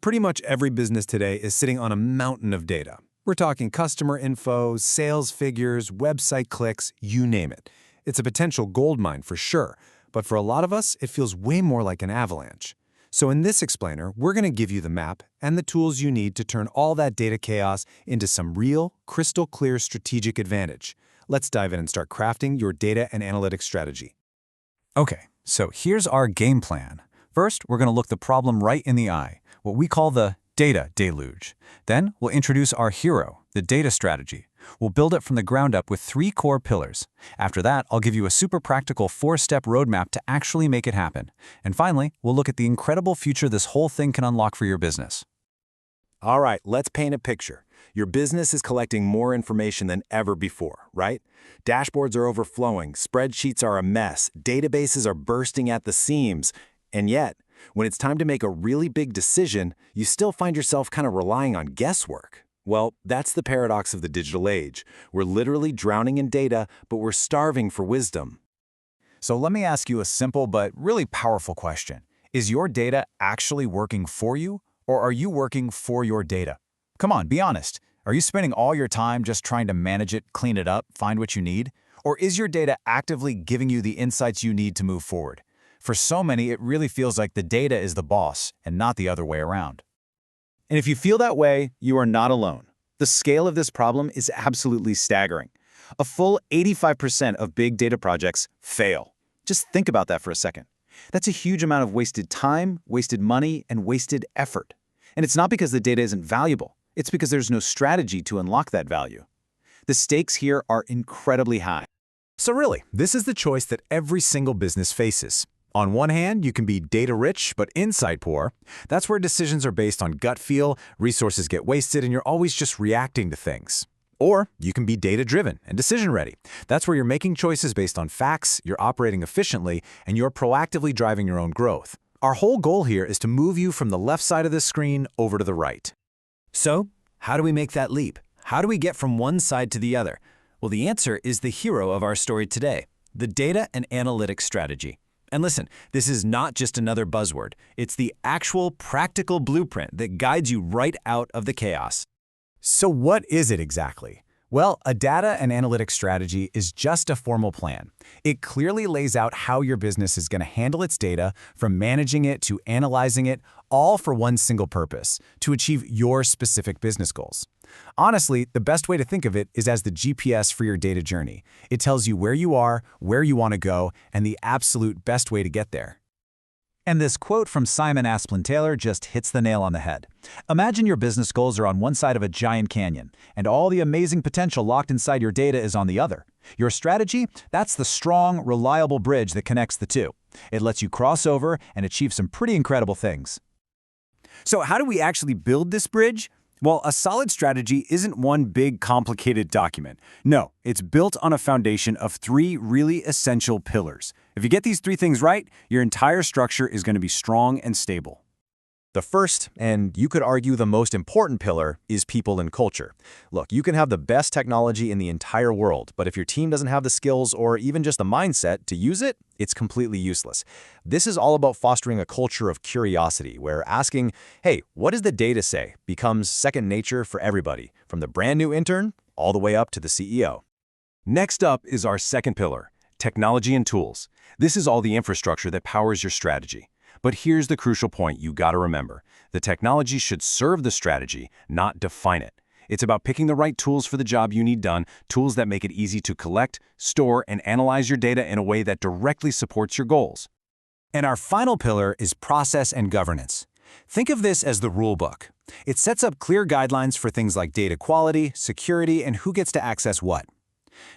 Pretty much every business today is sitting on a mountain of data. We're talking customer info, sales figures, website clicks, you name it. It's a potential gold mine for sure, but for a lot of us, it feels way more like an avalanche. So in this explainer, we're going to give you the map and the tools you need to turn all that data chaos into some real, crystal clear strategic advantage. Let's dive in and start crafting your data and analytics strategy. Okay, so here's our game plan. First, we're going to look the problem right in the eye, what we call the data deluge. Then, we'll introduce our hero, the data strategy. We'll build it from the ground up with 3 core pillars. After that, I'll give you a super practical 4-step roadmap to actually make it happen. And finally, we'll look at the incredible future this whole thing can unlock for your business. All right, let's paint a picture. Your business is collecting more information than ever before, right? Dashboards are overflowing, spreadsheets are a mess, databases are bursting at the seams. And yet, when it's time to make a really big decision, you still find yourself kind of relying on guesswork. Well, that's the paradox of the digital age. We're literally drowning in data, but we're starving for wisdom. So let me ask you a simple but really powerful question. Is your data actually working for you, or are you working for your data? Come on, be honest. Are you spending all your time just trying to manage it, clean it up, find what you need? Or is your data actively giving you the insights you need to move forward? For so many, it really feels like the data is the boss and not the other way around. And if you feel that way, you are not alone. The scale of this problem is absolutely staggering. A full 85% of big data projects fail. Just think about that for a second. That's a huge amount of wasted time, wasted money, and wasted effort. And it's not because the data isn't valuable. It's because there's no strategy to unlock that value. The stakes here are incredibly high. So really, this is the choice that every single business faces. On one hand, you can be data-rich but insight-poor. That's where decisions are based on gut feel, resources get wasted, and you're always just reacting to things. Or you can be data-driven and decision-ready. That's where you're making choices based on facts, you're operating efficiently, and you're proactively driving your own growth. Our whole goal here is to move you from the left side of the screen over to the right. So, how do we make that leap? How do we get from one side to the other? Well, the answer is the hero of our story today, the data and analytics strategy. And listen, this is not just another buzzword. It's the actual practical blueprint that guides you right out of the chaos. So what is it exactly? Well, a data and analytics strategy is just a formal plan. It clearly lays out how your business is going to handle its data, from managing it to analyzing it, all for one single purpose, to achieve your specific business goals. Honestly, the best way to think of it is as the GPS for your data journey. It tells you where you are, where you want to go, and the absolute best way to get there. And this quote from Simon Asplund-Taylor just hits the nail on the head. Imagine your business goals are on one side of a giant canyon, and all the amazing potential locked inside your data is on the other. Your strategy? That's the strong, reliable bridge that connects the two. It lets you cross over and achieve some pretty incredible things. So how do we actually build this bridge? Well, a solid strategy isn't one big, complicated document. No, it's built on a foundation of 3 really essential pillars. If you get these 3 things right, your entire structure is going to be strong and stable. The first, and you could argue the most important pillar, is people and culture. Look, you can have the best technology in the entire world, but if your team doesn't have the skills or even just the mindset to use it, it's completely useless. This is all about fostering a culture of curiosity, where asking, hey, what does the data say, becomes second nature for everybody, from the brand new intern all the way up to the CEO. Next up is our second pillar, technology and tools. This is all the infrastructure that powers your strategy. But here's the crucial point you gotta remember. The technology should serve the strategy, not define it. It's about picking the right tools for the job you need done, tools that make it easy to collect, store, and analyze your data in a way that directly supports your goals. And our final pillar is process and governance. Think of this as the rule book. It sets up clear guidelines for things like data quality, security, and who gets to access what.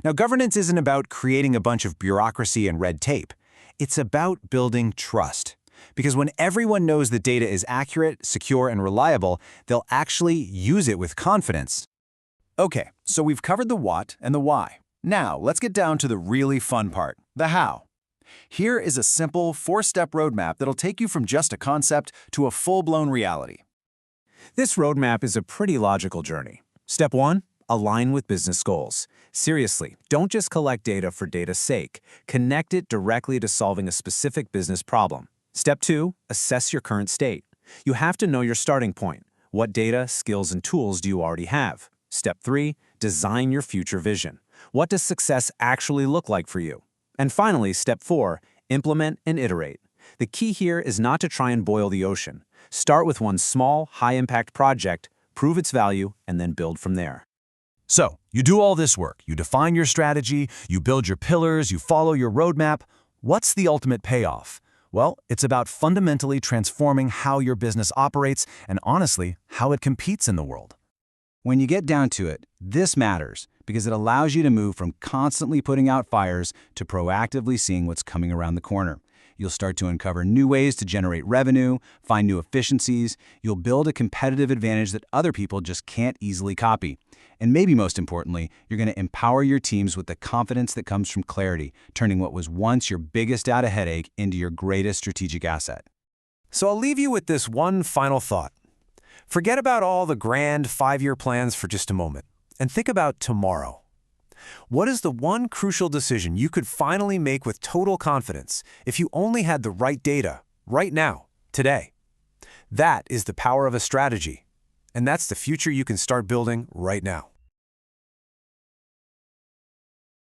Now, governance isn't about creating a bunch of bureaucracy and red tape. It's about building trust. Because when everyone knows the data is accurate, secure, and reliable, they'll actually use it with confidence. Okay, so we've covered the what and the why. Now, let's get down to the really fun part, the how. Here is a simple 4-step roadmap that'll take you from just a concept to a full-blown reality. This roadmap is a pretty logical journey. Step 1, align with business goals. Seriously, don't just collect data for data's sake. Connect it directly to solving a specific business problem. Step 2, assess your current state. You have to know your starting point. What data, skills, and tools do you already have? Step 3, design your future vision. What does success actually look like for you? And finally, step 4, implement and iterate. The key here is not to try and boil the ocean. Start with one small, high-impact project, prove its value, and then build from there. So, you do all this work. You define your strategy, you build your pillars, you follow your roadmap. What's the ultimate payoff? Well, it's about fundamentally transforming how your business operates and, honestly, how it competes in the world. When you get down to it, this matters because it allows you to move from constantly putting out fires to proactively seeing what's coming around the corner. You'll start to uncover new ways to generate revenue, find new efficiencies. You'll build a competitive advantage that other people just can't easily copy. And maybe most importantly, you're going to empower your teams with the confidence that comes from clarity, turning what was once your biggest data headache into your greatest strategic asset. So I'll leave you with this one final thought. Forget about all the grand 5-year plans for just a moment, and think about tomorrow. What is the one crucial decision you could finally make with total confidence if you only had the right data, right now, today? That is the power of a strategy, and that's the future you can start building right now.